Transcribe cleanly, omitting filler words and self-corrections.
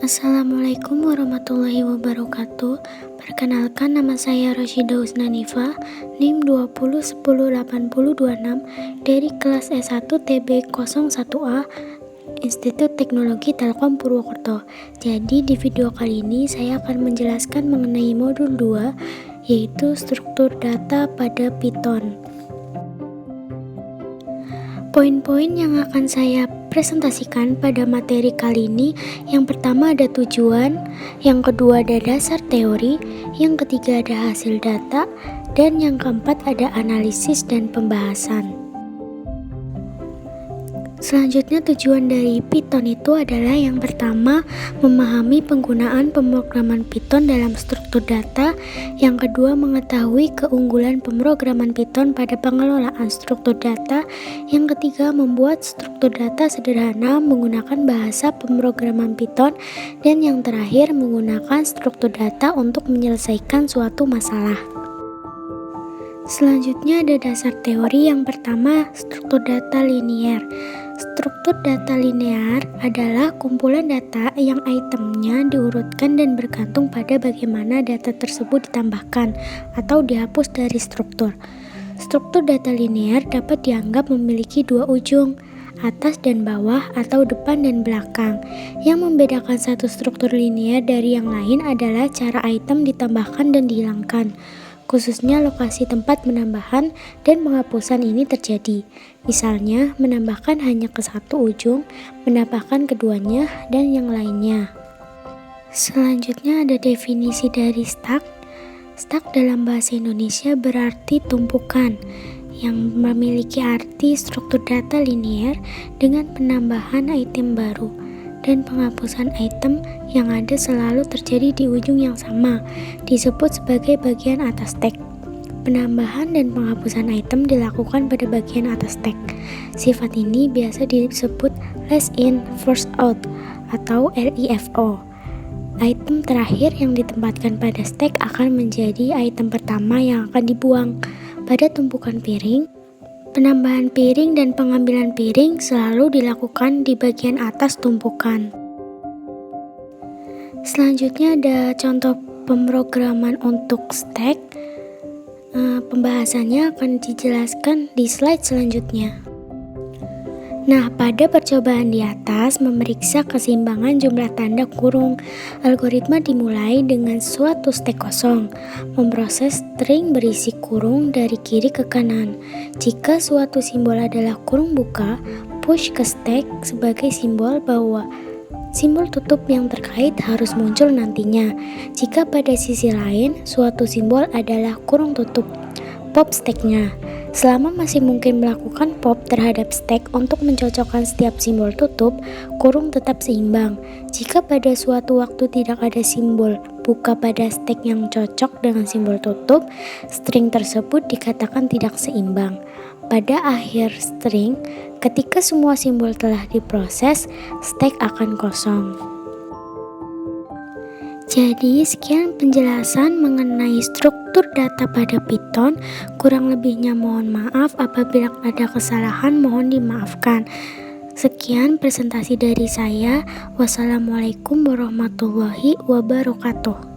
Assalamualaikum warahmatullahi wabarakatuh. Perkenalkan, nama saya Rosyida Husnanifa, NIM 20108026 dari kelas S1 TB01A Institut Teknologi Telkom Purwokerto. Jadi di video kali ini saya akan menjelaskan mengenai modul 2, yaitu struktur data pada Python. Poin-poin yang akan saya presentasikan pada materi kali ini, yang pertama ada tujuan, yang kedua ada dasar teori, yang ketiga ada hasil data, dan yang keempat ada analisis dan pembahasan. Selanjutnya, tujuan dari Python itu adalah yang pertama, memahami penggunaan pemrograman Python dalam struktur data. Yang kedua, mengetahui keunggulan pemrograman Python pada pengelolaan struktur data. Yang ketiga, membuat struktur data sederhana menggunakan bahasa pemrograman Python. Dan yang terakhir, menggunakan struktur data untuk menyelesaikan suatu masalah. Selanjutnya ada dasar teori. Yang pertama, struktur data linear. Struktur data linear adalah kumpulan data yang itemnya diurutkan dan bergantung pada bagaimana data tersebut ditambahkan atau dihapus dari struktur. Struktur data linear dapat dianggap memiliki dua ujung, atas dan bawah atau depan dan belakang. Yang membedakan satu struktur linear dari yang lain adalah cara item ditambahkan dan dihilangkan. Khususnya lokasi tempat penambahan dan penghapusan ini terjadi. Misalnya, menambahkan hanya ke satu ujung, menambahkan keduanya, dan yang lainnya. Selanjutnya ada definisi dari stack. Stack dalam bahasa Indonesia berarti tumpukan, yang memiliki arti struktur data linear dengan penambahan item baru dan penghapusan item yang ada selalu terjadi di ujung yang sama, disebut sebagai bagian atas stack. Penambahan dan penghapusan item dilakukan pada bagian atas stack. Sifat ini biasa disebut last in, first out atau LIFO. Item terakhir yang ditempatkan pada stack akan menjadi item pertama yang akan dibuang. Pada tumpukan piring, penambahan piring dan pengambilan piring selalu dilakukan di bagian atas tumpukan. Selanjutnya ada contoh pemrograman untuk stack. Pembahasannya akan dijelaskan di slide selanjutnya. Nah, pada percobaan di atas memeriksa keseimbangan jumlah tanda kurung. Algoritma dimulai dengan suatu stack kosong, memproses string berisi kurung dari kiri ke kanan. Jika suatu simbol adalah kurung buka, push ke stack sebagai simbol bahwa simbol tutup yang terkait harus muncul nantinya. Jika pada sisi lain, suatu simbol adalah kurung tutup, pop stacknya. Selama masih mungkin melakukan pop terhadap stack untuk mencocokkan setiap simbol tutup, kurung tetap seimbang. Jika pada suatu waktu tidak ada simbol buka pada stack yang cocok dengan simbol tutup, string tersebut dikatakan tidak seimbang. Pada akhir string, ketika semua simbol telah diproses, stack akan kosong. Jadi sekian penjelasan mengenai struktur data pada Python. Kurang lebihnya mohon maaf, apabila ada kesalahan mohon dimaafkan. Sekian presentasi dari saya. Wassalamualaikum warahmatullahi wabarakatuh.